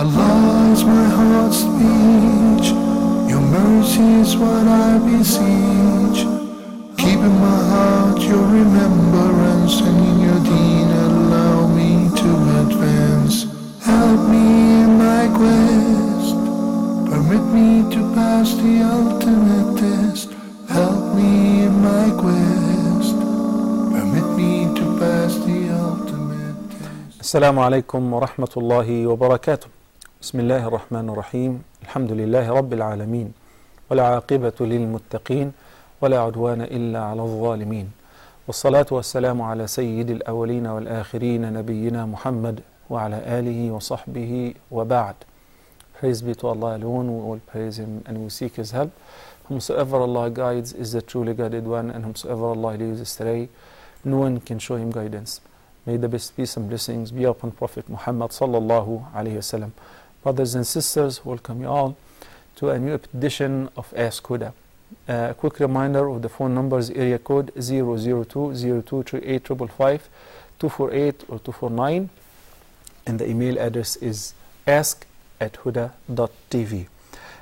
Allah is my heart's speech, your mercy is what I beseech. Keep in my heart your remembrance, and in your deen allow me to advance. Help me in my quest, permit me to pass the ultimate test. Help me in my quest, permit me to pass the ultimate test. Assalamu alaikum wa rahmatullahi wa barakatuh. Bismillahir Rahmanir Rahim. Alhamdulillahi Rabbil Alameen. Wa la aqibatu lil muttaqeen. Wa la udwana illa ala al-zalimin. والصلاة والسلام على سيد الأولين والآخرين نبينا محمد وعلى آله وصحبه وبعد. Praise be to Allah alone, we all praise Him and we seek His help. Whomsoever Allah guides is the truly guided one, and whomsoever Allah leaves astray, no one can show him guidance. May the best peace and blessings be upon Prophet Muhammad sallallahu alayhi wasallam. Brothers and sisters, welcome you all to a new edition of Ask Huda. A quick reminder of the phone numbers: area code 002-0238-555, 248 or 249, and the email address is ask@huda.tv.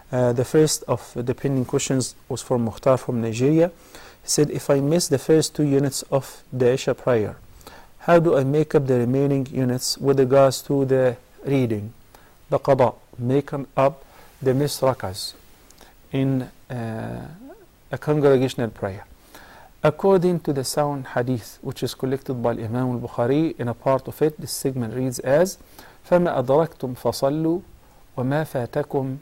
The first of the pending questions was from Mukhtar from Nigeria. He said, if I miss the first 2 units of the Isha prayer, how do I make up the remaining units with regards to the reading, the qada, making up the missed rakas in a congregational prayer? According to the sound hadith, which is collected by Imam al-Bukhari, in a part of it, this segment reads as, فَمَا أَدْرَكْتُمْ فَصَلُّوا وَمَا فَاتَكُمْ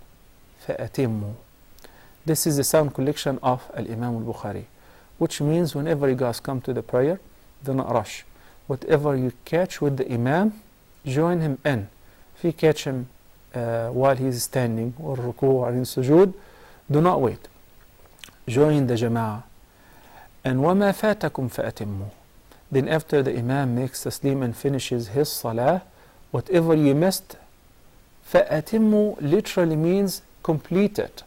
فَأَتِمُّوا. This is the sound collection of Imam al-Bukhari, which means whenever you guys come to the prayer, do not rush. Whatever you catch with the Imam, join him in. If you catch him while he is standing or ruku or in sujood, do not wait. Join the jama'ah. And وَمَا فَاتَكُمْ فَأَتِمُّوا. Then after the Imam makes taslim and finishes his salah, whatever you missed, فَأَتِمُّوا literally means complete it.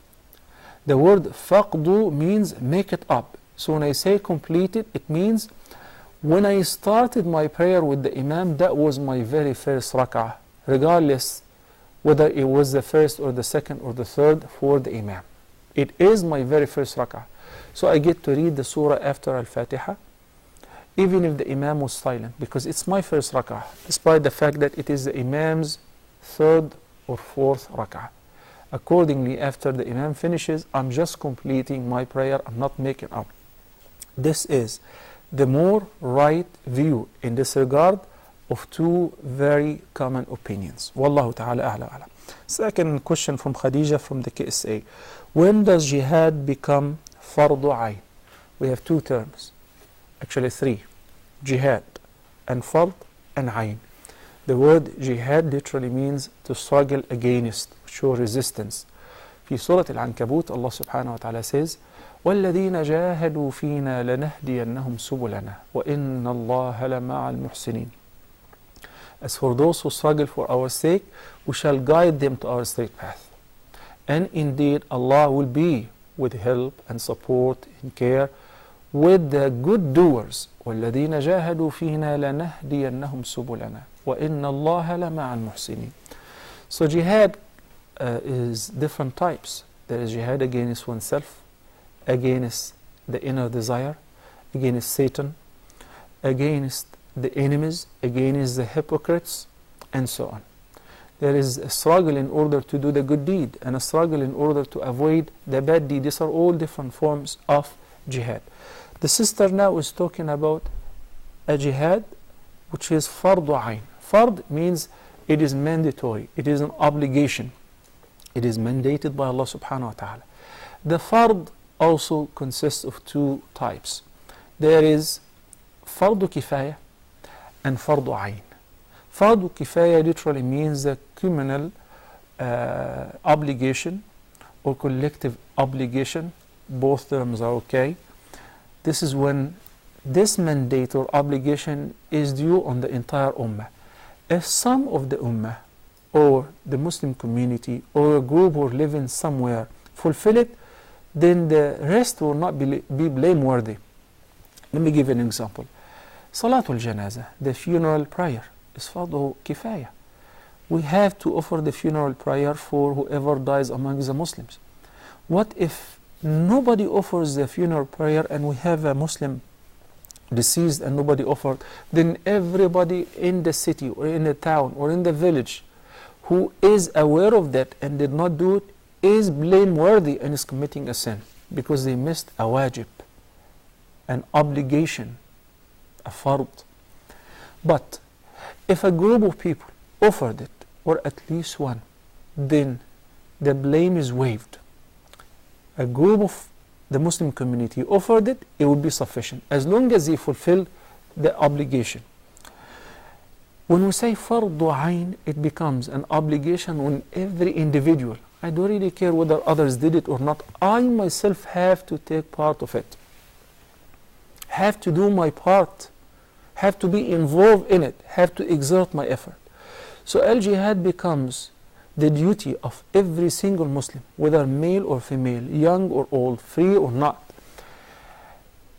The word فَقْدُ means make it up. So when I say complete it, it means when I started my prayer with the Imam, that was my very first rak'ah, regardless whether it was the first or the second or the third for the Imam. It is my very first rak'ah. So I get to read the surah after Al-Fatiha, even if the Imam was silent, because it's my first rak'ah, despite the fact that it is the Imam's third or fourth rak'ah. Accordingly, after the Imam finishes, I'm just completing my prayer, I'm not making up. This is the more right view in this regard of 2 very common opinions. Wallahu ta'ala a'la a'la. Second question from Khadija from the KSA. When does jihad become fardu ayn? We have 2 terms, actually 3. Jihad and fard and ayn. The word jihad literally means to struggle against, show resistance. في سورة العنكبوت, Allah subhanahu wa ta'ala says, وَالَّذِينَ جَاهَدُوا فِينَا لَنَهْدِيَنَّهُمْ سُبُلَنَا وَإِنَّ اللَّهَ لَمَعَ الْمُحْسِنِينَ. As for those who struggle for our sake, we shall guide them to our straight path. And indeed, Allah will be with help and support and care with the good doers. وَالَّذِينَ جَاهَدُوا فِينَا لَنَهْدِيَنَّهُمْ سُبُلَنَا وَإِنَّ اللَّهَ لَمَعَ الْمُحْسِنِينَ. So jihad is different types. There is jihad against oneself, against the inner desire, against Satan, against the enemies, against the hypocrites, and so on. There is a struggle in order to do the good deed, and a struggle in order to avoid the bad deed. These are all different forms of jihad. The sister now is talking about a jihad which is fardu ayn. Fard means it is mandatory, it is an obligation. It is mandated by Allah subhanahu wa ta'ala. The fard also consists of 2 types. There is fardu kifaya and fardu ayn. Fardu kifaya literally means the communal obligation or collective obligation. Both terms are okay. This is when this mandate or obligation is due on the entire ummah. If some of the ummah or the Muslim community or a group who are living somewhere fulfill it, then the rest will not be blameworthy. Let me give an example. Salatul Janazah, the funeral prayer, is fardu kifaya. we have to offer the funeral prayer for whoever dies among the Muslims. What if nobody offers the funeral prayer and we have a Muslim deceased and nobody offered? Then everybody in the city or in the town or in the village who is aware of that and did not do it is blameworthy and is committing a sin because they missed a wajib, an obligation, a fard. But if a group of people offered it, or at least one, then the blame is waived. A group of the Muslim community offered it, it would be sufficient, as long as they fulfill the obligation. When we say fardu ayn, it becomes an obligation on every individual. I don't really care whether others did it or not. I myself have to take part of it, have to do my part, have to be involved in it, have to exert my effort. So al-jihad becomes the duty of every single Muslim, whether male or female, young or old, free or not.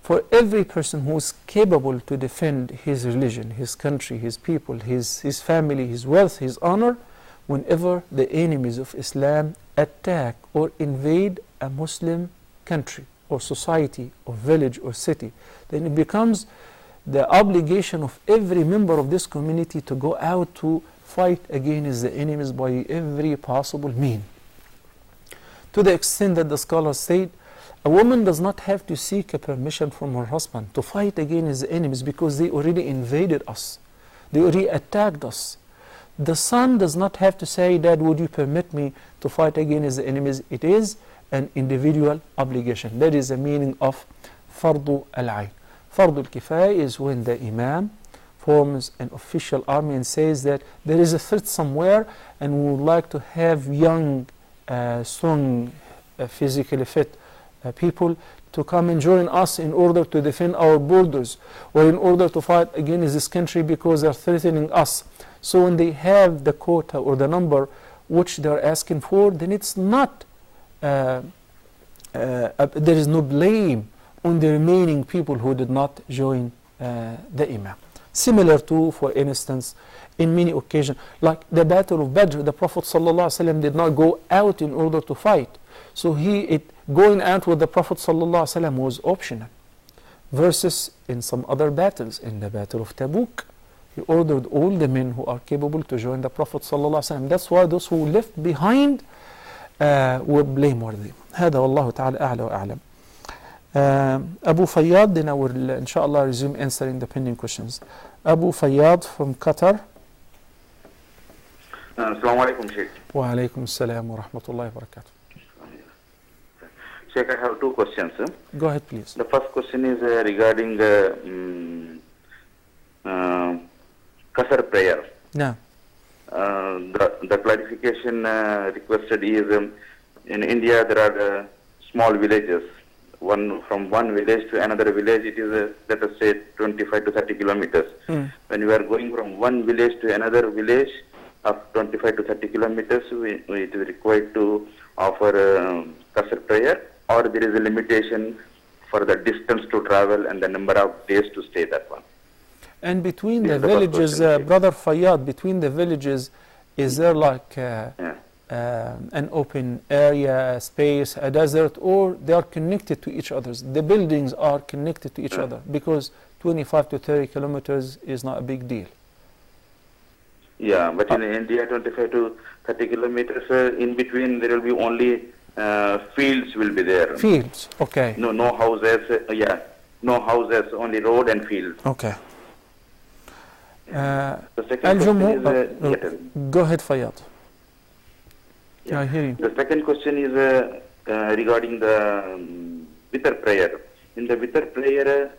For every person who is capable to defend his religion, his country, his people, his family, his wealth, his honor, whenever the enemies of Islam attack or invade a Muslim country or society or village or city, then it becomes the obligation of every member of this community to go out to fight against the enemies by every possible means. To the extent that the scholars said, a woman does not have to seek a permission from her husband to fight against the enemies because they already invaded us. They already attacked us. The son does not have to say, Dad, would you permit me to fight against the enemies? It is an individual obligation. That is the meaning of fardu al-ayn. Fardu al-kifaya is when the imam forms an official army and says that there is a threat somewhere and we would like to have young, strong, physically fit people to come and join us in order to defend our borders or in order to fight against this country because they are threatening us. So when they have the quota or the number which they are asking for, then it's not, there is no blame on the remaining people who did not join the imam. Similar to, for instance, in many occasions, like the Battle of Badr, the Prophet ﷺ did not go out in order to fight. So going out with the Prophet ﷺ was optional. Versus in some other battles, in the Battle of Tabuk, he ordered all the men who are capable to join the Prophet ﷺ. That's why those who left behind were blameworthy. هذا والله تعالى أعلى وأعلم. Abu Fayyad, then I will inshallah resume answering the pending questions. Abu Fayyad from Qatar. Assalamu alaikum, Shaykh. Wa alaikum assalam wa rahmatullahi wa barakatuh. Shaykh, I have two questions. Go ahead, please. The first question is regarding Qasr prayer. Yeah. The clarification requested is in India there are small villages. From one village to another village, it is, let us say, 25 to 30 kilometers. When we are going from one village to another village of 25 to 30 kilometers, it is required to offer Qasr prayer, or there is a limitation for the distance to travel and the number of days to stay that one. And between the villages, Brother Fayyad, between the villages, is there like an open area, a space, a desert, or they are connected to each other? The buildings are connected to each other, because 25 to 30 kilometers is not a big deal. Yeah, but in India, 25 to 30 kilometers, in between there will be only fields will be there. Fields, okay. No houses, no houses, only road and fields. Okay. The second question is... go ahead, Fayyad. Yeah, I hear you. The second question is regarding the Witr prayer. In the Witr prayer,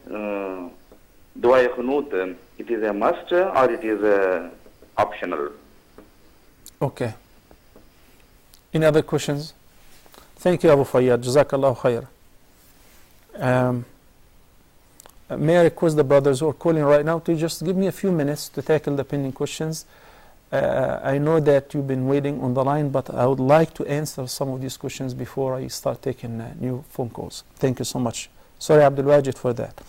Dua Khunut, it is a must or it is optional? Okay. Any other questions? Thank you, Abu Fayyad. Jazakallahu khair. May I request the brothers who are calling right now to just give me a few minutes to tackle the pending questions. I know that you've been waiting on the line, but I would like to answer some of these questions before I start taking new phone calls. Thank you so much. Sorry, Abdul Wajid, for that.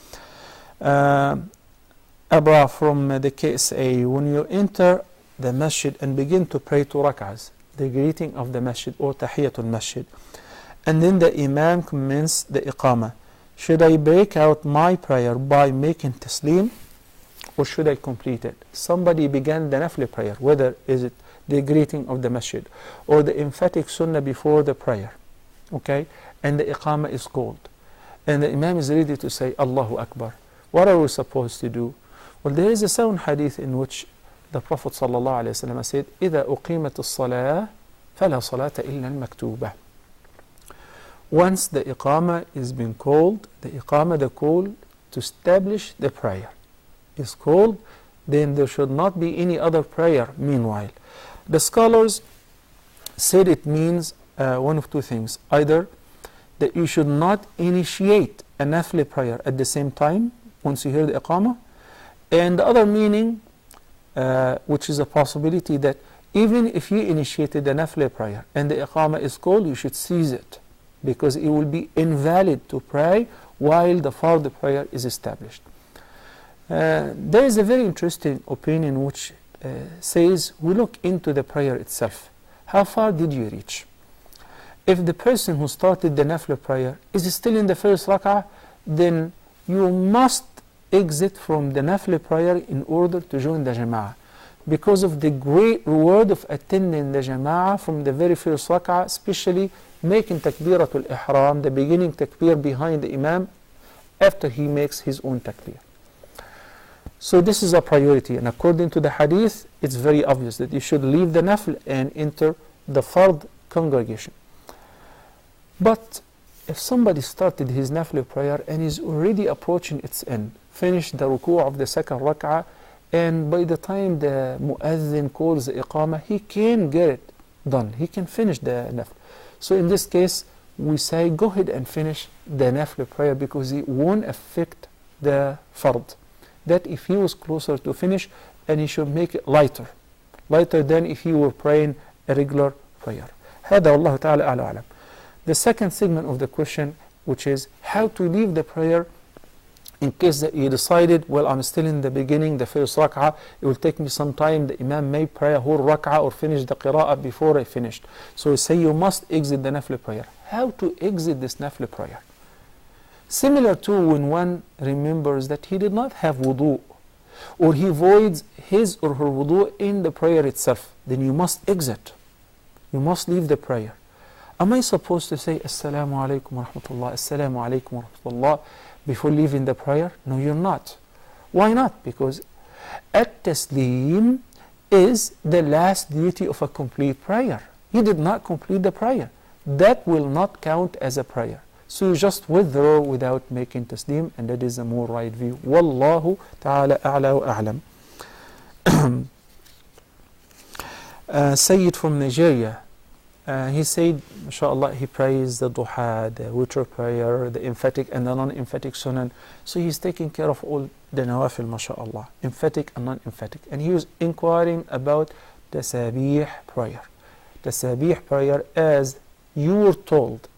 Abra from the KSA, when you enter the masjid and begin to pray 2 rak'ahs, the greeting of the masjid or tahiyatul masjid, and then the imam commenced the iqamah, should I break out my prayer by making taslim, or should I complete it? Somebody began the nafli prayer, whether is it the greeting of the masjid or the emphatic sunnah before the prayer, okay, and the iqamah is called, and the imam is ready to say Allahu Akbar. What are we supposed to do? Well, there is a sound hadith in which the Prophet ﷺ said, إِذَا أُقِيمَتِ الصَّلَاةِ فَلَا صَلَاةَ إِلَّا الْمَكْتُوبَةِ. Once the iqamah is being called, the iqamah, the call to establish the prayer is called, then there should not be any other prayer meanwhile. The scholars said it means one of two things. Either that you should not initiate a nafli prayer at the same time once you hear the iqamah, and the other meaning, which is a possibility, that even if you initiated the nafli prayer and the iqamah is called, you should cease it, because it will be invalid to pray while the fard prayer is established. There is a very interesting opinion which says we look into the prayer itself. How far did you reach? If the person who started the nafla prayer is still in the first rak'ah, then you must exit from the nafla prayer in order to join the jama'ah, because of the great reward of attending the jama'ah from the very first rak'ah, especially making takbiratul ihram, the beginning takbir behind the imam after he makes his own takbir. So this is a priority, and according to the hadith, it's very obvious that you should leave the nafl and enter the fard congregation. But if somebody started his nafl prayer and is already approaching its end, finished the ruku' of the second rak'ah, and by the time the mu'adhin calls the iqamah, he can get it done, he can finish the nafl. So in this case, we say go ahead and finish the nafl prayer, because it won't affect the fard. That if he was closer to finish, and he should make it lighter than if he were praying a regular prayer. هذا والله تعالى أعلى وأعلم. The second segment of the question, which is how to leave the prayer in case that you decided, well, I'm still in the beginning, the first rak'ah, it will take me some time, the imam may pray a whole rak'ah or finish the qira'ah before I finished. So we say you must exit the nafla prayer. How to exit this nafla prayer? Similar to when one remembers that he did not have wudu, or he voids his or her wudu in the prayer itself, then you must exit. You must leave the prayer. Am I supposed to say Assalamu alaikum wa rahmatullah, Assalamu alaikum wa rahmatullah before leaving the prayer? No, you're not. Why not? Because at-taslim is the last duty of a complete prayer. You did not complete the prayer. That will not count as a prayer. So you just withdraw without making taslim, and that is a more right view. Wallahu ta'ala a'la wa a'lam. Sayyid from Nigeria, he said, mashallah, he prays the duha, the witr prayer, the emphatic and the non-emphatic sunan. So he's taking care of all the nawafil, mashallah, emphatic and non-emphatic. And he was inquiring about the tasabih prayer. The tasabih prayer, as you were told,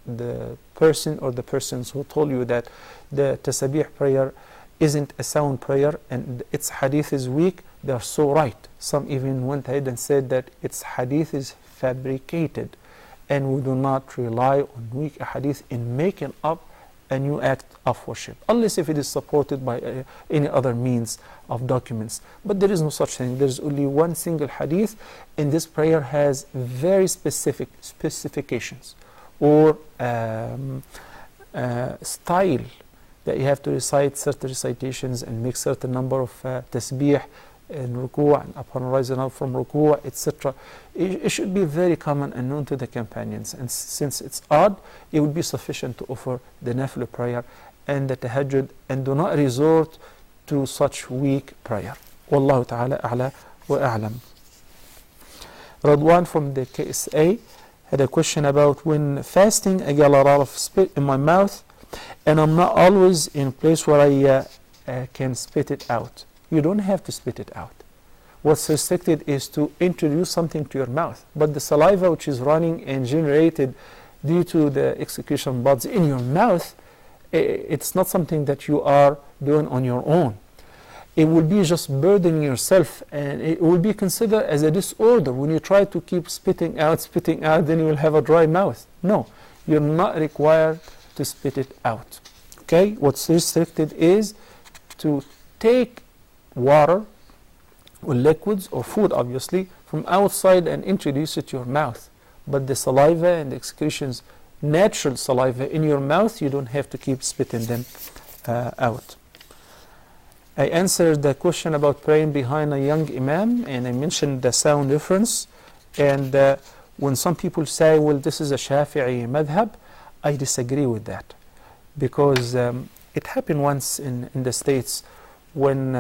the person or the persons who told you that the tasabih prayer isn't a sound prayer and its hadith is weak, they are so right. Some even went ahead and said that its hadith is fabricated, and we do not rely on weak hadith in making up a new act of worship, unless if it is supported by any other means of documents. But there is no such thing. There is only one single hadith, and this prayer has very specific specifications or style, that you have to recite certain recitations and make certain number of tasbih in ruku' and upon rising up from ruku', etc. It should be very common and known to the companions, and since it's odd, it would be sufficient to offer the nafil prayer and the tahajjud, and do not resort to such weak prayer. Wallahu ta'ala a'la wa a'lam. Radwan from the KSA had a question about when fasting, I get a lot of spit in my mouth, and I'm not always in a place where I can spit it out. You don't have to spit it out. What's restricted is to introduce something to your mouth, but the saliva which is running and generated due to the excretion buds in your mouth, it's not something that you are doing on your own. it will be just burdening yourself, and it will be considered as a disorder. When you try to keep spitting out, then you will have a dry mouth. No, you're not required to spit it out. Okay, what's restricted is to take water or liquids or food, obviously, from outside and introduce it to your mouth. But the saliva and the excretions, natural saliva in your mouth, you don't have to keep spitting them out. I answered the question about praying behind a young imam, and I mentioned the sound difference. And when some people say, well, this is a Shafi'i madhab, I disagree with that. Because it happened once in the States when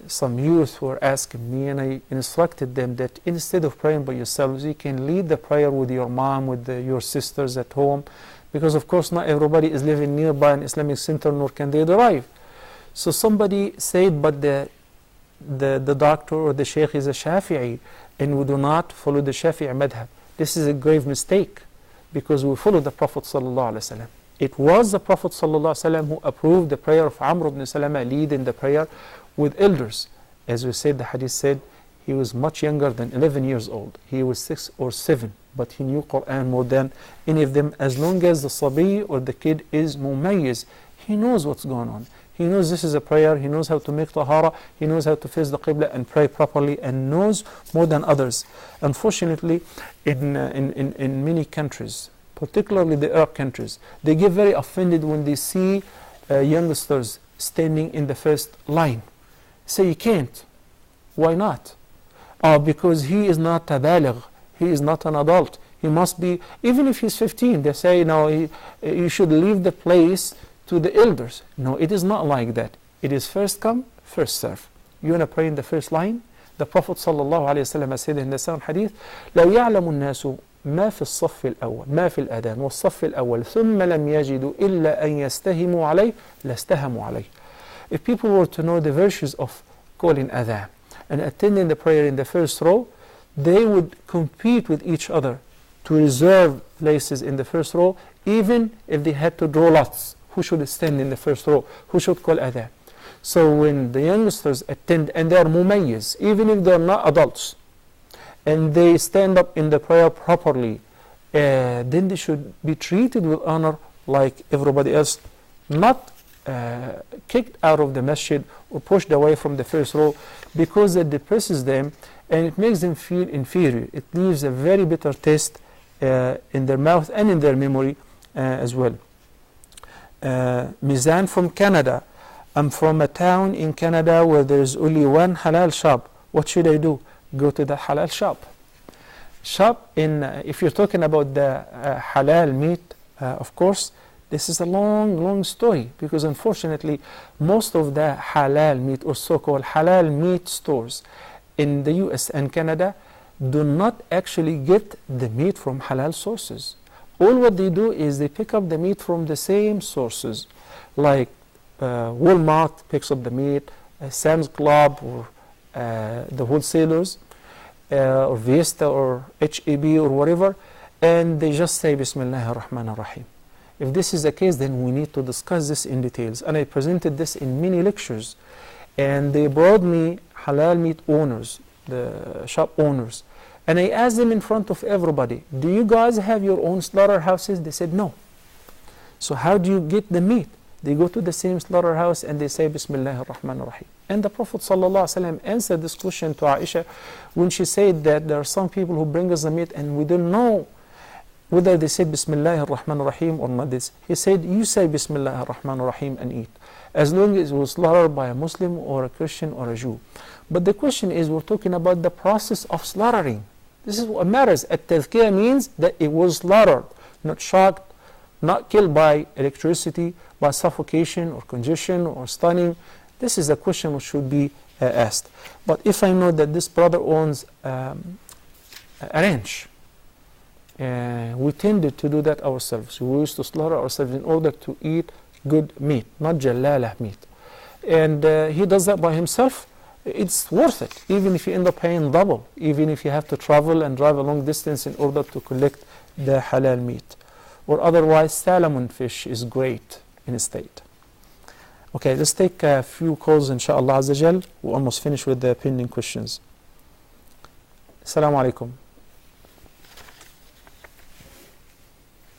some youth were asking me, and I instructed them that instead of praying by yourselves, you can lead the prayer with your mom, with your sisters at home, because of course not everybody is living nearby an Islamic center, nor can they drive. So somebody said, but the doctor or the sheikh is a Shafi'i, and we do not follow the Shafi'i madhab. This is a grave mistake, because we follow the Prophet ﷺ. It was the Prophet ﷺ who approved the prayer of Amr ibn Salama, leading the prayer with elders. As we said, the hadith said, he was much younger than 11 years old. He was 6 or 7, but he knew Quran more than any of them. As long as the sabi or the kid is mumayyiz, he knows what's going on. He knows this is a prayer, he knows how to make tahara, he knows how to face the qibla and pray properly, and knows more than others. Unfortunately, in many countries, particularly the Arab countries, they get very offended when they see youngsters standing in the first line. Say, you can't. Why not? Because he is not a baligh, he is not an adult. He must be, even if he's 15, they say, no, you should leave the place to the elders. No, it is not like that. It is first come, first serve. You want to pray in the first line? The Prophet ﷺ said in the sound hadith, لو يعلم الناس ما في الصف الأول ما في الأذان والصف الأول ثم لم يجدوا إلا أن يستهموا عليه لاستهموا عليه. If people were to know the virtues of calling adhan and attending the prayer in the first row, they would compete with each other to reserve places in the first row, even if they had to draw lots. Who should stand in the first row? Who should call adhan? So when the youngsters attend, and they are mumayyiz, even if they are not adults, and they stand up in the prayer properly, then they should be treated with honor like everybody else, not kicked out of the masjid or pushed away from the first row, because it depresses them and it makes them feel inferior. It leaves a very bitter taste in their mouth and in their memory as well. Mizan from Canada. I'm from a town in Canada where there is only one halal shop. What should I do? Go to the halal shop. If you're talking about the halal meat, of course, this is a long story, because unfortunately most of the halal meat or so-called halal meat stores in the US and Canada do not actually get the meat from halal sources. All what they do is they pick up the meat from the same sources, like Walmart picks up the meat, Sam's Club, or the wholesalers, or Vista or HEB or whatever, and they just say Bismillah ar-Rahman ar-Rahim. If this is the case, then we need to discuss this in details. And I presented this in many lectures, and they brought me halal meat owners, the shop owners, and I asked them in front of everybody, do you guys have your own slaughterhouses? They said no. So how do you get the meat? They go to the same slaughterhouse and they say Bismillah ar-Rahman ar-Rahim. And the Prophet ﷺ answered this question to Aisha when she said that there are some people who bring us the meat and we don't know whether they said Bismillah ar-Rahman ar-Rahim or not. He said, you say Bismillah ar-Rahman ar-Rahim and eat, as long as it was slaughtered by a Muslim or a Christian or a Jew. But the question is, we're talking about the process of slaughtering. This is what matters. At-tazkiyah means that it was slaughtered, not shocked, not killed by electricity, by suffocation or congestion or stunning. This is a question which should be asked. But if I know that this brother owns a ranch, we tended to do that ourselves. We used to slaughter ourselves in order to eat good meat, not jalalah meat. And he does that by himself. It's worth it, even if you end up paying double, even if you have to travel and drive a long distance in order to collect the halal meat. Or otherwise, salmon fish is great in a state. Okay, let's take a few calls, inshallah Azza Jal. We're almost finished with the pending questions. Assalamu alaikum.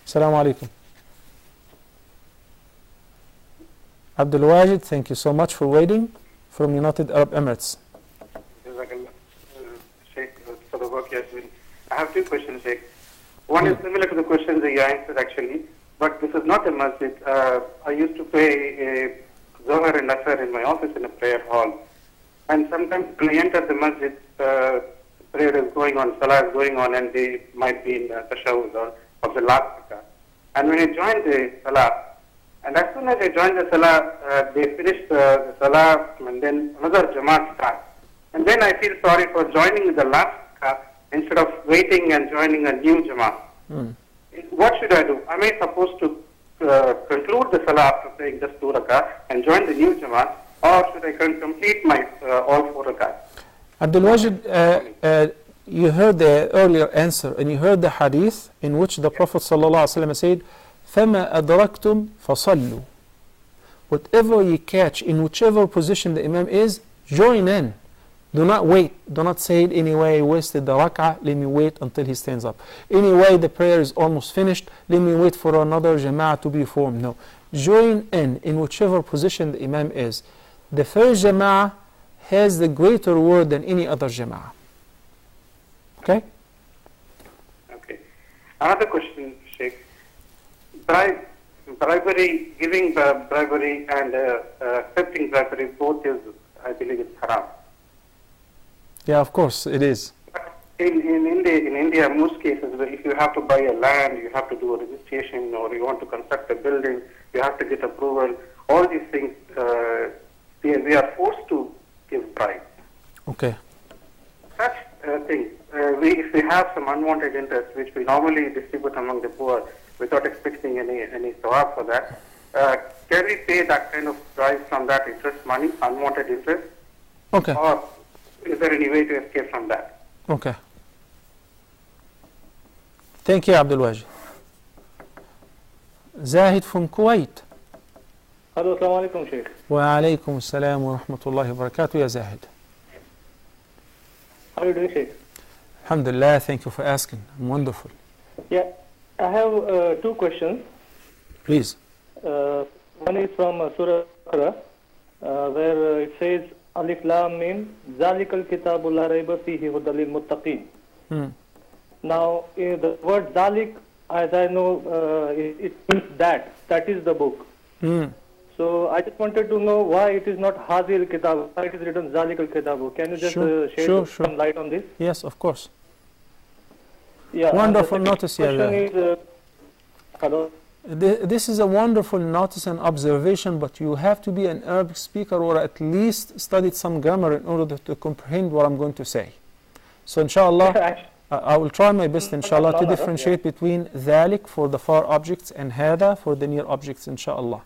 Assalamu alaikum. Abdul Wajid, thank you so much for waiting from United Arab Emirates. Sheikh, for the work you have been. I have two questions, Sheikh. One is similar to the questions that you answered actually, but this is not a masjid. I used to pray a Zohar and Asr in my office in a prayer hall. And sometimes when I enter the masjid, prayer is going on, Salah is going on, and they might be in the tashahhud or of the last rakah. And when I join the Salah, and as soon as I join the Salah, they finish the Salah, and then another Jamaat starts. And then I feel sorry for joining the last rakah instead of waiting and joining a new Jamaat. What should I do? Am I supposed to conclude the Salah after praying just 2 rakah and join the new Jamaat, or should I complete my all 4 rakah? Abdul Wajid, you heard the earlier answer and you heard the hadith in which the Prophet ﷺ said, فَمَا أَدْرَكْتُمْ فَصَلُّوا. Whatever you catch, in whichever position the Imam is, join in. Do not wait. Do not say it anyway, wasted the rak'ah, let me wait until he stands up. Anyway, the prayer is almost finished, let me wait for another jama'ah to be formed. No. Join in whichever position the Imam is. The first jama'ah has the greater word than any other jama'ah. Okay? Okay. Another question, Sheikh. Bribery, giving bribery and accepting bribery, both is, I believe, it's haram. Yeah, of course, it is. In India, most cases, if you have to buy a land, you have to do a registration, or you want to construct a building, you have to get approval. All these things, we are forced to give bribe. Okay. Such things, if we have some unwanted interest, which we normally distribute among the poor without expecting any sawab for that, can we pay that kind of bribe from that interest money, unwanted interest? Okay. Or is there any way to escape from that? Okay. Thank you, Abdul Wajid. Zahid from Kuwait. Hello, assalamu alaikum, Sheikh. Wa alaikum assalam wa rahmatullahi wa barakatuh, ya Zahid. How are you doing, Sheikh? Alhamdulillah, thank you for asking. I'm wonderful. Yeah, I have 2 questions. Please. One is from Surah Al-Baqarah, where it says, Alif Lam Mim, Zalikal Kitabu La Rayba Fihi Hudan lil Muttaqin. Now, the word Zalik, as I know, it means that is the book. So I just wanted to know why it is not Hazil Kitab, why it is written Zalikal Kitabu. Can you just shed some light on this? Yes, of course. Yeah. Wonderful notice here. Is, hello. This is a wonderful notice and observation, but you have to be an Arabic speaker or at least studied some grammar in order to comprehend what I'm going to say. So inshallah, I will try my best inshallah to differentiate between ذلك for the far objects and هذا for the near objects inshallah.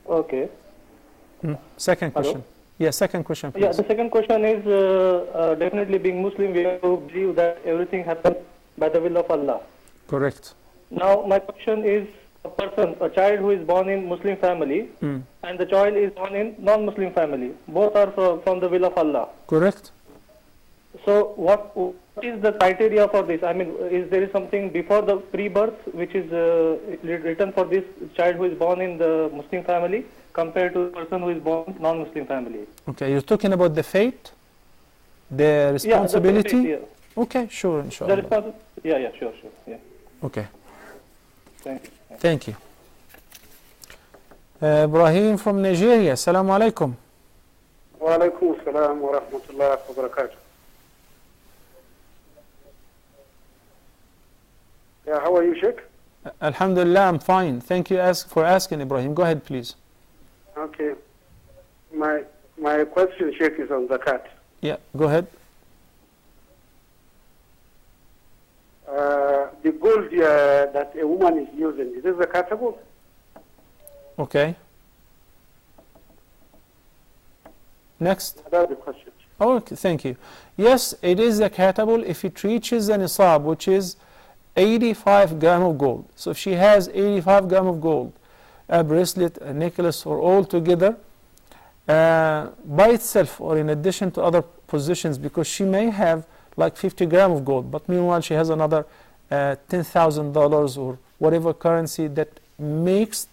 Okay. Second question. Yeah, second question, please. Yeah, the second question is definitely being Muslim, we have to believe that everything happens by the will of Allah. Correct. Now, my question is, a child who is born in Muslim family and the child is born in non-Muslim family, both are from the will of Allah. Correct. So, what is the criteria for this? I mean, is there something before the pre-birth which is written for this child who is born in the Muslim family compared to the person who is born non-Muslim family? Okay, you're talking about the fate, the responsibility? Yeah, the fate, yeah. Okay, sure, inshallah. Sure, yeah. Okay. Thank you. Thank you. Ibrahim from Nigeria, Assalamu alaikum. Wa alaikum assalam wa rahmatullahi wa barakatuh. Yeah, how are you, Sheikh? Alhamdulillah, I'm fine. Thank you for asking, Ibrahim. Go ahead, please. Okay. My question, Sheikh, is on zakat. Yeah, go ahead. The gold that a woman is using, is it zakatable? Okay. Next. That's the question. Oh, okay, thank you. Yes, it is zakatable if it reaches an nisab, which is 85 gram of gold. So if she has 85 gram of gold, a bracelet, a necklace, or all together by itself or in addition to other possessions, because she may have like 50 grams of gold, but meanwhile she has another $10,000 or whatever currency that makes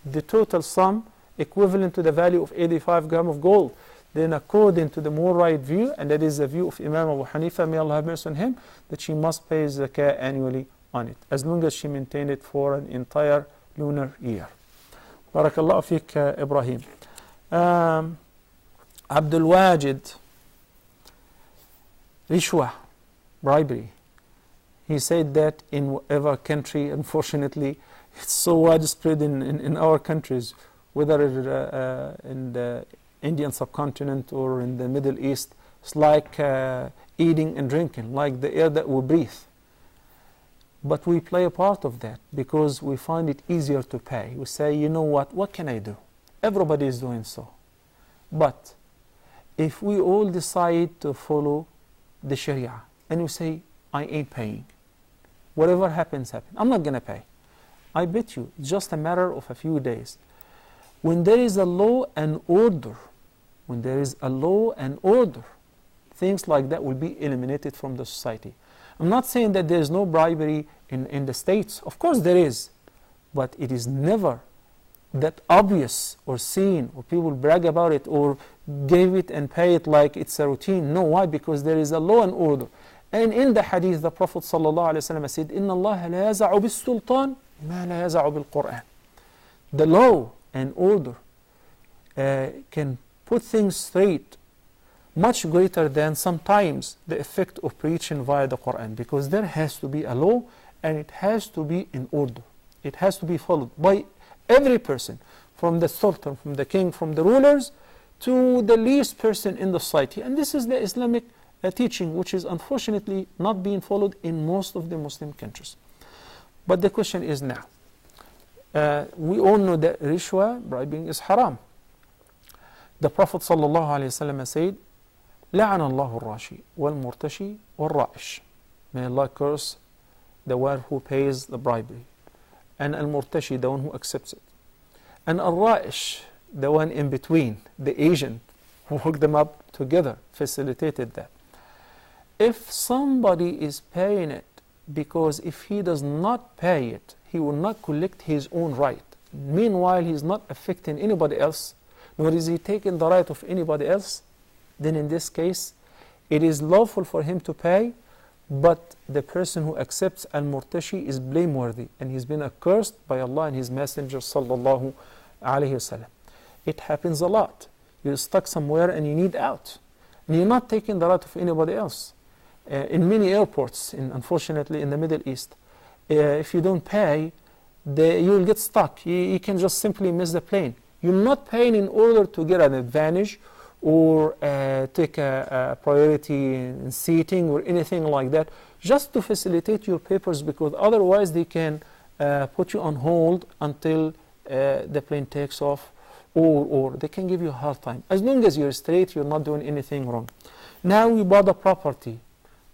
the total sum equivalent to the value of 85 grams of gold. Then according to the more right view, and that is the view of Imam Abu Hanifa, may Allah have mercy on him, that she must pay zakah annually on it, as long as she maintained it for an entire lunar year. Barakallahu fiqh, Ibrahim. Abdul Wajid, rishwa, bribery. He said that in whatever country, unfortunately, it's so widespread in our countries, whether in the Indian subcontinent or in the Middle East, it's like eating and drinking, like the air that we breathe. But we play a part of that because we find it easier to pay. We say, you know what can I do? Everybody is doing so. But if we all decide to follow the Sharia and we say, I ain't paying, whatever happens, happen. I'm not going to pay. I bet you, it's just a matter of a few days. When there is a law and order, things like that will be eliminated from the society. I'm not saying that there is no bribery in the States. Of course there is. But it is never that obvious or seen, or people brag about it or give it and pay it like it's a routine. No, why? Because there is a law and order. And in the hadith, the Prophet ﷺ said, إِنَّ اللَّهَ لَا يَزَعُ بِالسُّلْطَانِ مَا لَا يَزَعُ بِالْقُرْآنِ. The law and order can put things straight much greater than sometimes the effect of preaching via the Quran, because there has to be a law and it has to be in order. It has to be followed by every person, from the sultan, from the king, from the rulers, to the least person in the society. And this is the Islamic teaching, which is unfortunately not being followed in most of the Muslim countries. But the question is now, we all know that rishwa, bribing, is haram. The Prophet ﷺ said, لَعَنَ اللَّهُ الرَّاشِي وَالْمُرْتَشِي وَالرَّائِشِ. May Allah curse the one who pays the bribery, and al-murtashi, the one who accepts it, and al-ra'ish, the one in between, the agent who hooked them up together, facilitated that. If somebody is paying it, because if he does not pay it, he will not collect his own right. Meanwhile, he is not affecting anybody else, nor is he taking the right of anybody else, then in this case, it is lawful for him to pay, but the person who accepts al-murtashi is blameworthy, and he's been accursed by Allah and His Messenger sallallahu alayhi wasallam. It happens a lot. You're stuck somewhere and you need out, and you're not taking the right of anybody else. In many airports, unfortunately in the Middle East, if you don't pay, you will get stuck. You can just simply miss the plane. You're not paying in order to get an advantage or take a priority in seating or anything like that, just to facilitate your papers, because otherwise they can put you on hold until the plane takes off, or they can give you a hard time. As long as you're straight, you're not doing anything wrong. Now you bought a property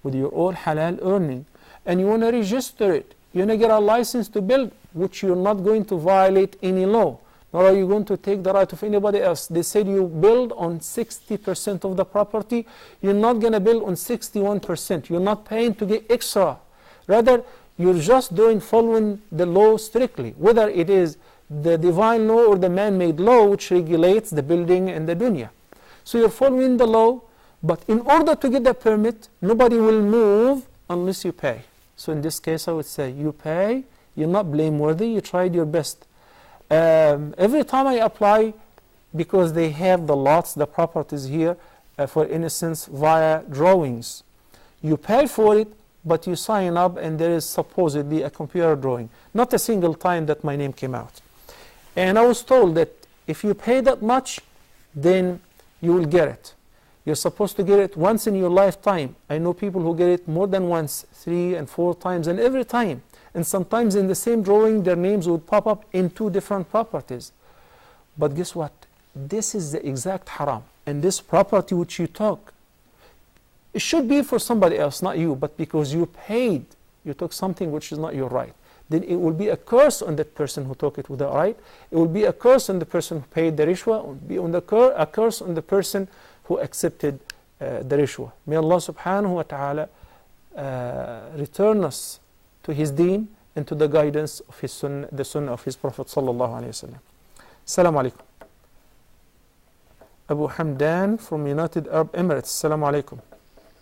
with your own halal earning, and you want to register it. You want to get a license to build, which you're not going to violate any law, nor are you going to take the right of anybody else. They said you build on 60% of the property. You're not going to build on 61%. You're not paying to get extra. Rather, you're just following the law strictly, whether it is the divine law or the man-made law which regulates the building and the dunya. So you're following the law, but in order to get the permit, nobody will move unless you pay. So in this case, I would say you pay, you're not blameworthy, you tried your best. Every time I apply, because they have the lots, the properties here, for instance, via drawings, you pay for it, but you sign up and there is supposedly a computer drawing. Not a single time that my name came out. And I was told that if you pay that much, then you will get it. You're supposed to get it once in your lifetime. I know people who get it more than once, 3 and 4 times, and every time. And sometimes in the same drawing, their names would pop up in 2 different properties. But guess what? This is the exact haram. And this property which you took, it should be for somebody else, not you. But because you paid, you took something which is not your right. then it will be a curse on that person who took it without right. It will be a curse on the person who paid the rishwa. It will be on a curse on the person who accepted the rishwa. May Allah subhanahu wa ta'ala return us to His deen and to the guidance of His sunnah, the sunnah of His Prophet sallallahu alayhi wa sallam. Assalamu alaikum. Abu Hamdan from United Arab Emirates. Assalamu alaikum.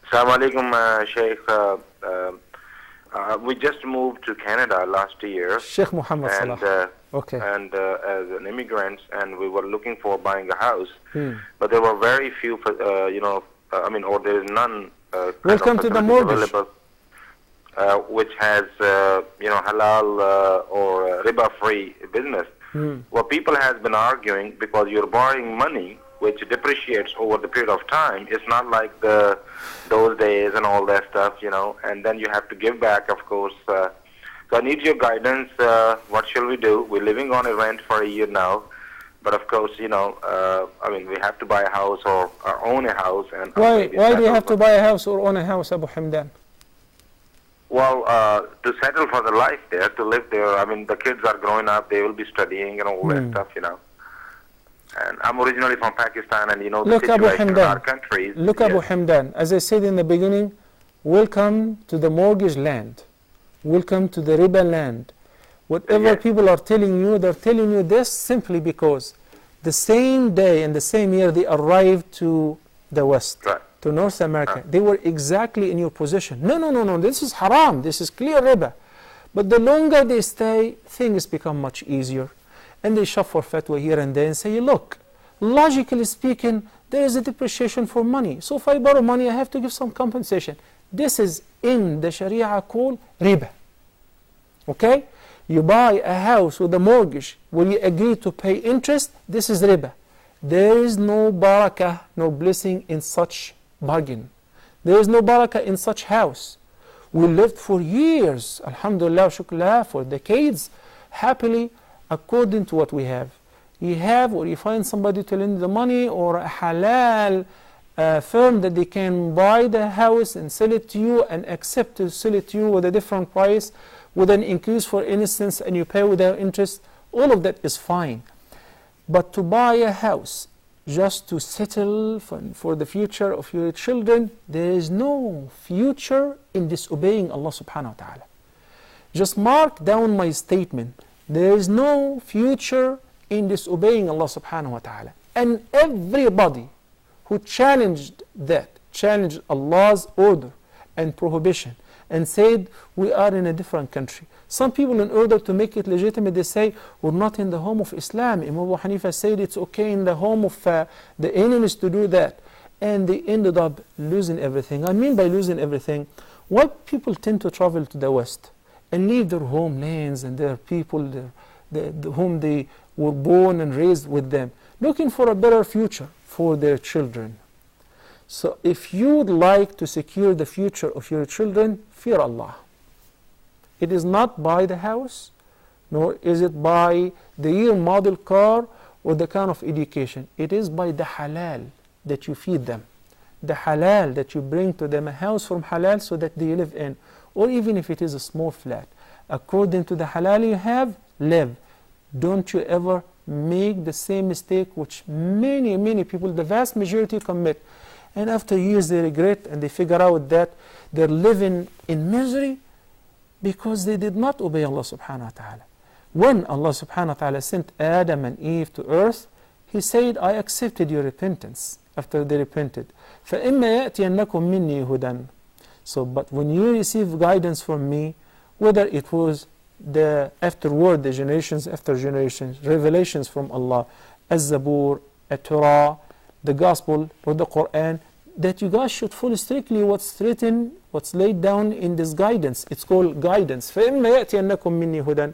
Assalamu alaikum, Shaykh. We just moved to Canada last year. Sheikh Muhammad Salah. Okay. And as an immigrant, and we were looking for buying a house, but there were very few, or there is none. Welcome to the mortgage. Which has, halal or riba-free business. Well, people has been arguing because you're borrowing money which depreciates over the period of time. It's not like those days and all that stuff, and then you have to give back, of course. So I need your guidance. What shall we do? We're living on a rent for a year now, but of course, we have to buy a house or own a house. And why do you have to buy a house or own a house, Abu Hamdan? Well, to settle for the life there, to live there. The kids are growing up; they will be studying and all that stuff, And I'm originally from Pakistan, and the situation in our countries. Look, Abu Hamdan, as I said in the beginning, welcome to the mortgage land. Welcome to the riba land. Whatever people are telling you, they're telling you this simply because the same day and the same year they arrived to the West, to North America, they were exactly in your position. No, this is haram, this is clear riba. But the longer they stay, things become much easier. And they shuffle fatwa here and there and say, look, logically speaking, there is a depreciation for money. So if I borrow money, I have to give some compensation. This is in the Sharia called riba. Okay? You buy a house with a mortgage where you agree to pay interest, this is riba. There is no barakah, no blessing in such bargain. There is no barakah in such house. We lived for years, alhamdulillah, shukrullah, for decades, happily, according to what we have. You have, or you find somebody to lend the money, or a halal firm that they can buy the house and sell it to you and accept to sell it to you with a different price, with an increase for instance, and you pay without interest. All of that is fine. But to buy a house just to settle for the future of your children, there is no future in disobeying Allah subhanahu wa ta'ala. Just mark down my statement. There is no future in disobeying Allah subhanahu wa ta'ala. And everybody who challenged Allah's order and prohibition and said we are in a different country. Some people, in order to make it legitimate, they say we're not in the home of Islam. Imam Abu Hanifa said it's okay in the home of the enemies to do that. And they ended up losing everything. I mean by losing everything, why people tend to travel to the West and leave their homelands and their people whom they were born and raised with them, looking for a better future for their children. So if you would like to secure the future of your children, fear Allah. It is not by the house, nor is it by the year model car or the kind of education. It is by the halal that you feed them, the halal that you bring to them, a house from halal so that they live in, or even if it is a small flat. According to the halal you have, live. Don't you ever make the same mistake which many people, the vast majority, commit. And after years they regret and they figure out that they're living in misery because they did not obey Allah subhanahu wa ta'ala. When Allah subhanahu wa ta'ala sent Adam and Eve to earth, He said, I accepted your repentance after they repented. فَإِمَّا يَأْتِيَنَّكُم مِّنِّي هُدًى. So, but when you receive guidance from me, whether it was the afterward, the generations after generations, revelations from Allah, Az-Zabur, At-Torah, the Gospel, or the Quran, that you guys should follow strictly what's written, what's laid down in this guidance. It's called guidance. فَإِمَّا يَأْتِيَنَّكُم مِّنِّي هُدًى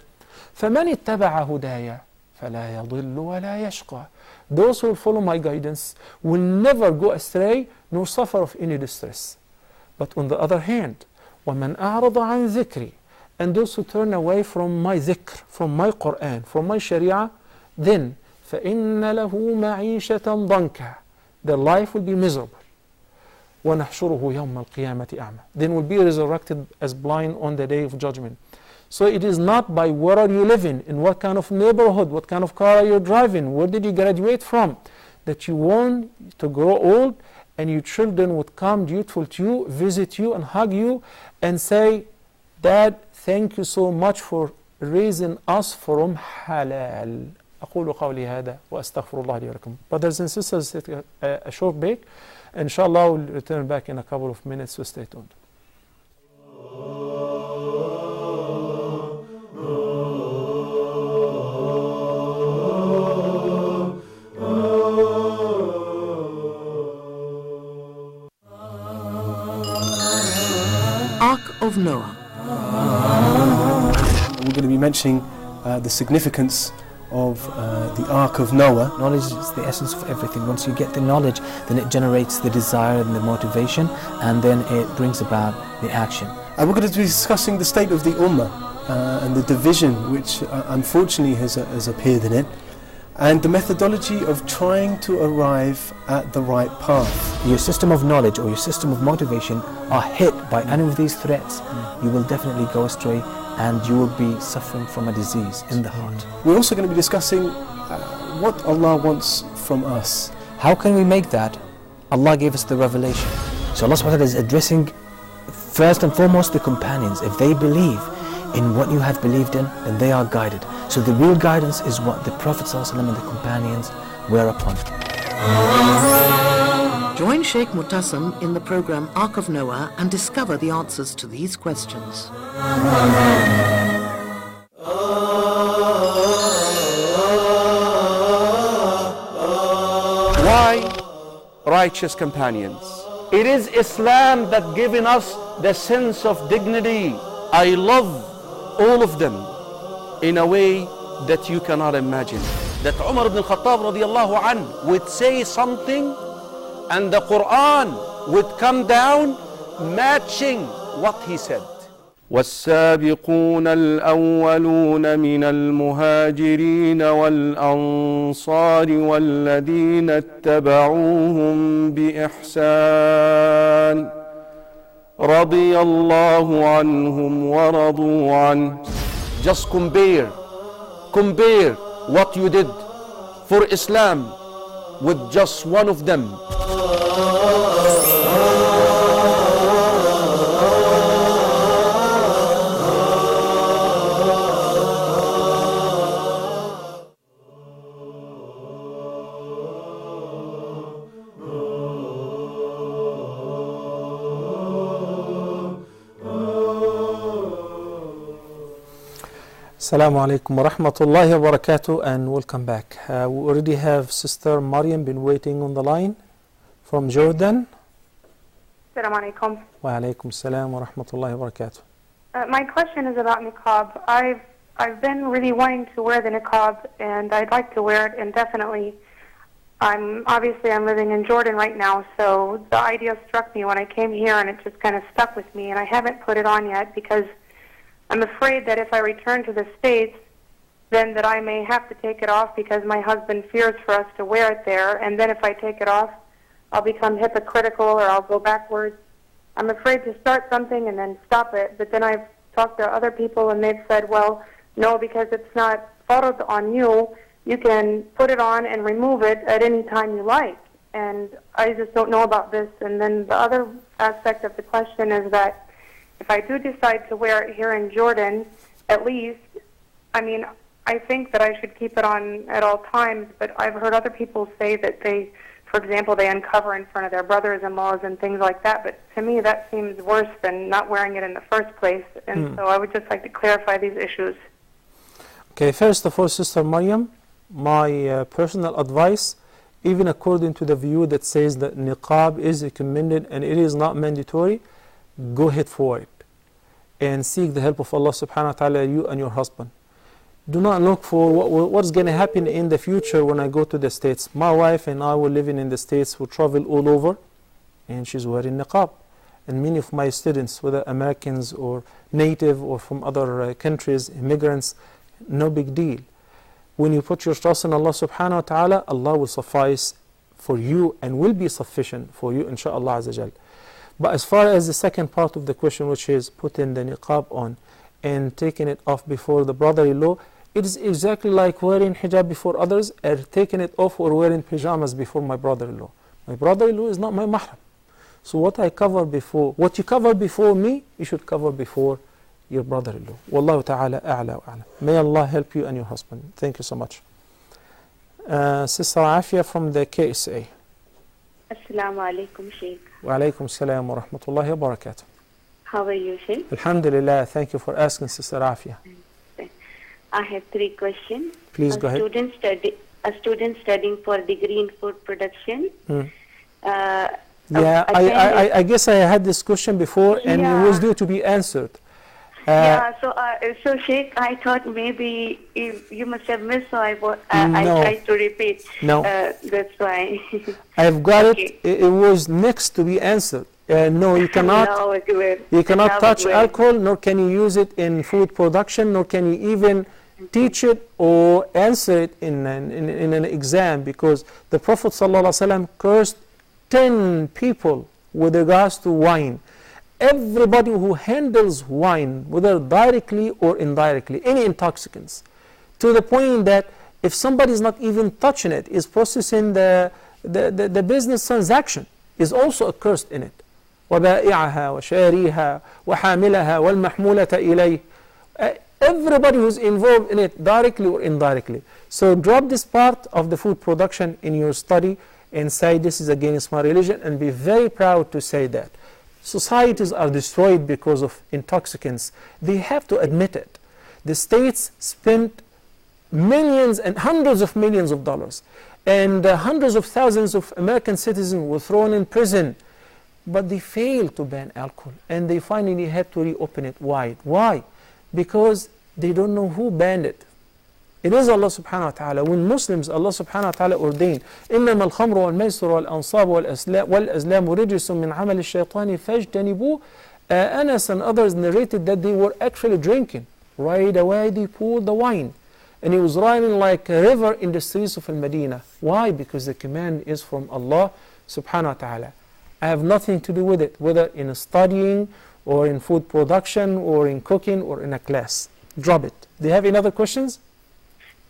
فَمَنِ اتَّبَعَ هُدَايَ فَلَا يَضِلُّ وَلَا يَشْقَى. Those who follow my guidance will never go astray nor suffer of any distress. But on the other hand, وَمَنْ أَعْرَضَ عَنْ ذِكْرِ, and those who turn away from my dhikr, from my Quran, from my Sharia, then فَإِنَّ لَهُ مَعِيشَةً ضَنْكًا, their life will be miserable. وَنَحْشُرُهُ يَوْمَ الْقِيَامَةِ أَعْمَى, then will be resurrected as blind on the day of judgment. So it is not by where are you living, in what kind of neighborhood, what kind of car are you driving, where did you graduate from, that you want to grow old and your children would come dutiful to you, visit you and hug you and say, Dad, thank you so much for raising us from halal. أقول قولي هذا وأستغفر الله لي ولكم. Brothers and sisters, take a short break. Inshallah, we'll return back in a couple of minutes, so stay tuned. Ark of Noah. We're going to be mentioning the significance of the Ark of Noah. Knowledge is the essence of everything. Once you get the knowledge, then it generates the desire and the motivation, and then it brings about the action. And we're going to be discussing the state of the Ummah and the division which unfortunately has appeared in it, and the methodology of trying to arrive at the right path. Your system of knowledge or your system of motivation are hit by any of these threats, you will definitely go astray and you will be suffering from a disease in the heart. We're also going to be discussing what Allah wants from us. How can we make that? Allah gave us the revelation. So Allah subhanahu wa ta'ala is addressing first and foremost the companions. If they believe in what you have believed in, then they are guided. So the real guidance is what the Prophet ﷺ and the companions were upon. Join Shaykh Mutassim in the program Ark of Noah and discover the answers to these questions. Why righteous companions? It is Islam that given us the sense of dignity. I love all of them in a way that you cannot imagine. That Umar ibn al-Khattab radiallahu anhu would say something and the Quran would come down matching what he said. والسابقون الأولون من المهاجرين والأنصار والذين اتبعوهم بإحسان رضي الله عنهم ورضوا عنه. Just compare what you did for Islam with just one of them. Assalamu alaikum wa rahmatullahi wa barakatuh, and welcome back. We already have Sister Maryam been waiting on the line from Jordan. Assalamu alaikum. Wa alaikum salam wa rahmatullahi wa barakatuh. My question is about niqab. I've been really wanting to wear the niqab, and I'd like to wear it indefinitely. I'm living in Jordan right now, so the idea struck me when I came here, and it just kind of stuck with me, and I haven't put it on yet because I'm afraid that if I return to the States, then that I may have to take it off because my husband fears for us to wear it there, and then if I take it off, I'll become hypocritical or I'll go backwards. I'm afraid to start something and then stop it, but then I've talked to other people and they've said, well, no, because it's not farad on you, you can put it on and remove it at any time you like. And I just don't know about this. And then the other aspect of the question is that if I do decide to wear it here in Jordan, at least, I think that I should keep it on at all times, but I've heard other people say that for example, they uncover in front of their brothers-in-laws and things like that, but to me that seems worse than not wearing it in the first place, and so I would just like to clarify these issues. Okay, first of all, Sister Maryam, my personal advice, even according to the view that says that niqab is recommended and it is not mandatory, go ahead for it and seek the help of Allah subhanahu wa ta'ala, you and your husband. Do not look for what's going to happen in the future when I go to the States. My wife and I were living in the States, we travel all over, and she's wearing niqab. And many of my students, whether Americans or native or from other countries, immigrants, no big deal. When you put your trust in Allah subhanahu wa ta'ala, Allah will suffice for you and will be sufficient for you, inshaAllah azza jal. But as far as the second part of the question, which is putting the niqab on, and taking it off before the brother-in-law, it is exactly like wearing hijab before others or taking it off or wearing pajamas before my brother-in-law. My brother-in-law is not my mahram. So what you cover before me, you should cover before your brother-in-law. Wallahu ta'ala a'la wa a'lam. May Allah help you and your husband. Thank you so much. Sister Afia from the KSA. Assalamu alaikum, Shaykh. Wa alaikum salam wa rahmatullahi wa barakatuh. How are you, Shaykh? Alhamdulillah. Thank you for asking, Sister Afia. I have 3 questions. Please go ahead. A student studying for degree in food production. I guess I had this question before and it was due to be answered. So Sheikh, I thought maybe you must have missed, so I tried to repeat. No. That's why. I've got it. It was next to be answered. No, you cannot. You cannot touch alcohol, nor can you use it in food production, nor can you even teach it or answer it in an exam, because the Prophet ﷺ cursed 10 people with regards to wine. Everybody who handles wine, whether directly or indirectly, any intoxicants, to the point that if somebody is not even touching it, is processing the business transaction, is also accursed in it. وَبَائِعَهَا وَشَارِيهَا وَحَامِلَهَا وَالْمَحْمُولَةَ إِلَيْهِ. Everybody who's involved in it, directly or indirectly. So drop this part of the food production in your study and say this is against my religion, and be very proud to say that. Societies are destroyed because of intoxicants. They have to admit it. The states spent millions and hundreds of millions of dollars, and hundreds of thousands of American citizens were thrown in prison, but they failed to ban alcohol, and they finally had to reopen it. Why? Because they don't know who banned it. It is Allah subhanahu wa ta'ala. When Muslims, Allah subhanahu wa ta'ala ordained, إِنَّمَا الْخَمْرُ وَالْمَيْسُرُ وَالْأَنصَابُ وَالْأَزْلَامُ رِجْسٌ مِّنْ عَمَلِ الشَّيْطَانِ فَاجْتَنِبُوهُ. Anas and others narrated that they were actually drinking. Right away they poured the wine, and it was running like a river in the streets of Al-Madinah. Why? Because the command is from Allah subhanahu wa ta'ala. I have nothing to do with it, whether in studying or in food production or in cooking or in a class. Drop it. Do you have any other questions?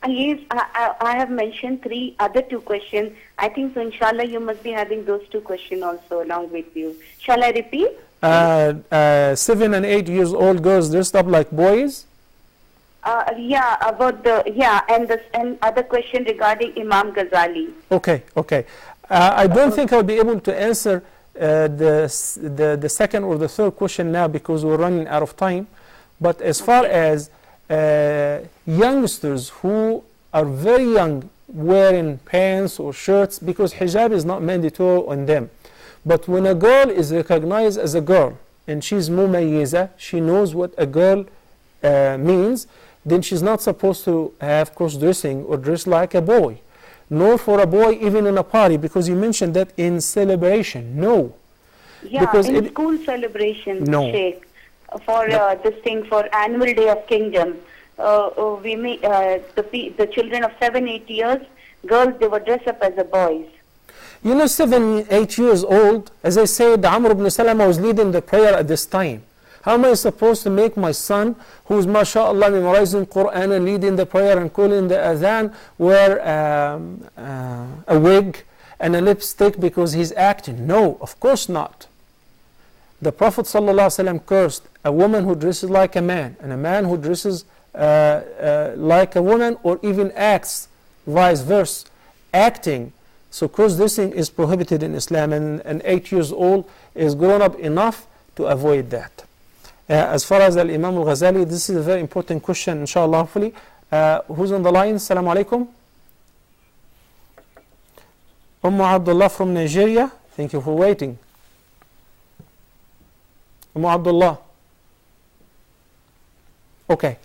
Yes, I have mentioned 3 other 2 questions. I think so, inshallah, you must be having those 2 questions also along with you. Shall I repeat? 7 and 8 years old girls dressed up like boys? And other question regarding Imam Ghazali. Okay. I don't think I'll be able to answer the second or the third question now, because we're running out of time. But as far as youngsters who are very young wearing pants or shirts, because hijab is not mandatory on them. But when a girl is recognized as a girl and she's mumayyiza, she knows what a girl means, then she's not supposed to have cross-dressing or dress like a boy. Nor for a boy even in a party, because you mentioned that in celebration. No. Yeah, because in school celebration, no. Sheikh, for this thing, for Annual Day of Kingdom, we make the children of 7-8 years, girls, they were dressed up as the boys. 7-8 years old, as I said, Amr ibn Salama was leading the prayer at this time. How am I supposed to make my son, who's mashallah memorizing Quran and leading the prayer and calling the adhan, wear a wig and a lipstick because he's acting? No, of course not. The Prophet ﷺ cursed a woman who dresses like a man, and a man who dresses like a woman, or even acts vice versa, acting. So cross-dressing is prohibited in Islam, and 8 years old is grown up enough to avoid that. As far as Imam al-Ghazali, this is a very important question, inshallah, hopefully. Who's on the line? Assalamu alaikum. Abdullah from Nigeria, thank you for waiting. Abdullah. Okay.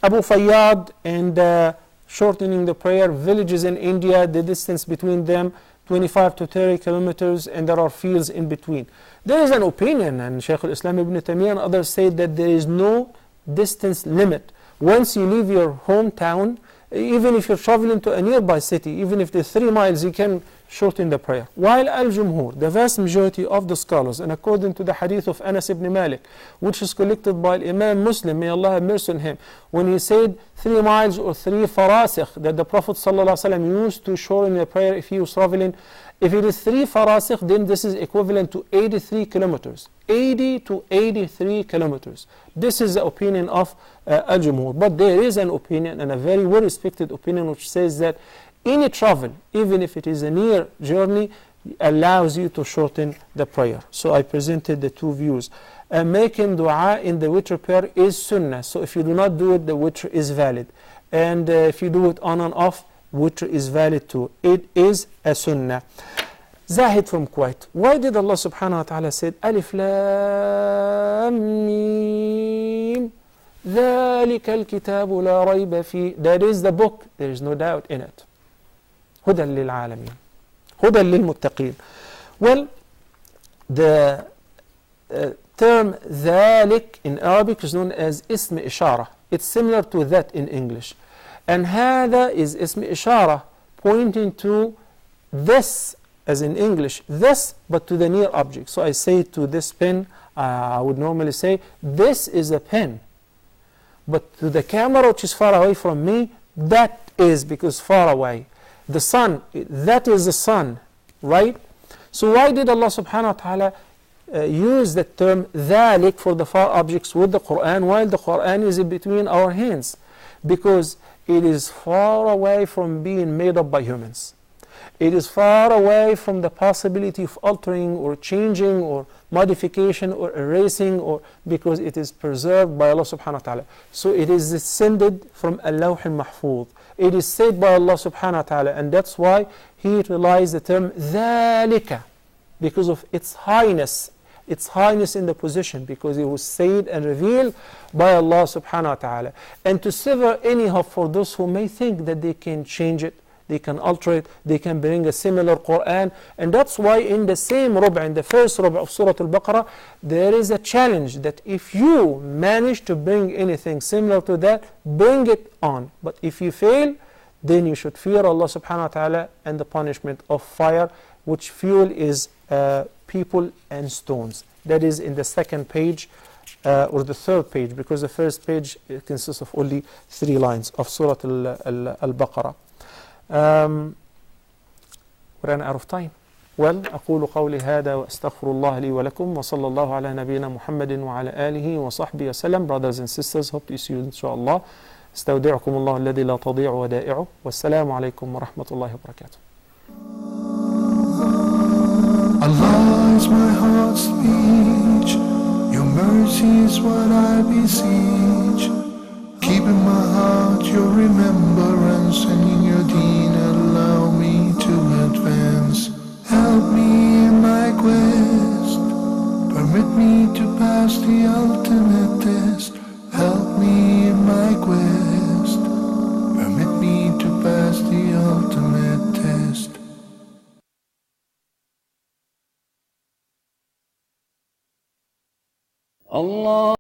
Abu Fayyad and shortening the prayer. Villages in India, the distance between them 25 to 30 kilometers, and there are fields in between. There is an opinion, and Shaykh al-Islam ibn Taymiyyah and others say that there is no distance limit. Once you leave your hometown, even if you're traveling to a nearby city, even if they're 3 miles, you can shorten the prayer. While al-Jumhur, the vast majority of the scholars, and according to the hadith of Anas ibn Malik, which is collected by Imam Muslim, may Allah have mercy on him, when he said 3 miles or 3 farasikh, that the Prophet ﷺ used to shorten the prayer if he was traveling. If it is 3 farasikh, then this is equivalent to 83 kilometers. 80 to 83 kilometers. This is the opinion of al-Jumhur. But there is an opinion, and a very well respected opinion, which says that any travel, even if it is a near journey, allows you to shorten the prayer. So I presented the 2 views. Making dua in the witr prayer is sunnah. So if you do not do it, the witr is valid. And if you do it on and off, witr is valid too. It is a sunnah. Zahid from Kuwait. Why did Allah subhanahu wa ta'ala said Alif Lam Mim ذَلِكَ الْكِتَابُ لَا رَيْبَ فِيهِ? That is the book, there is no doubt in it. هُدًى لِلْعَالَمِينَ هُدًى لِلْمُتَّقِينَ. Well, the term ذَلِك in Arabic is known as اسم إشارة. It's similar to that in English. And هذا is اسم إشارة, pointing to this, as in English, this, but to the near object. So I say to this pen, I would normally say, this is a pen. But to the camera which is far away from me, that is, because far away. The sun, that is the sun, right? So why did Allah subhanahu wa ta'ala use the term ذَلِك for the far objects with the Quran, while the Quran is in between our hands? Because it is far away from being made up by humans. It is far away from the possibility of altering or changing or modification or erasing, or because it is preserved by Allah subhanahu wa ta'ala. So it is descended from Al-Lawh al-Mahfuz. It is said by Allah subhanahu wa ta'ala, and that's why He utilized the term ذَلِكَ, because of its highness in the position, because it was said and revealed by Allah subhanahu wa ta'ala. And to sever any hope for those who may think that they can change it, they can alter it, they can bring a similar Quran. And that's why in the same ruba', in the first ruba' of Surah Al-Baqarah, there is a challenge that if you manage to bring anything similar to that, bring it on. But if you fail, then you should fear Allah subhanahu wa ta'ala and the punishment of fire, which fuel is people and stones. That is in the 2nd page, or the 3rd page, because the first page consists of only 3 lines of Surah Al-Baqarah. We're running out of time. Well, أقول قولي هذا وأستغفر الله لي ولكم وصلى الله على نبينا محمد وعلى آله وصحبه وسلم. Brothers and sisters, hope to see you inshallah. استودعكم الله الذي لا تضيع ودائعه والسلام عليكم ورحمة الله وبركاته. Allah is my heart's speech, your mercy is what I beseech. Keep in my heart your remembrance, and in your deen allow me to advance. Help me in my quest, permit me to pass the ultimate test. Help me in my quest, permit me to pass the ultimate test. Allah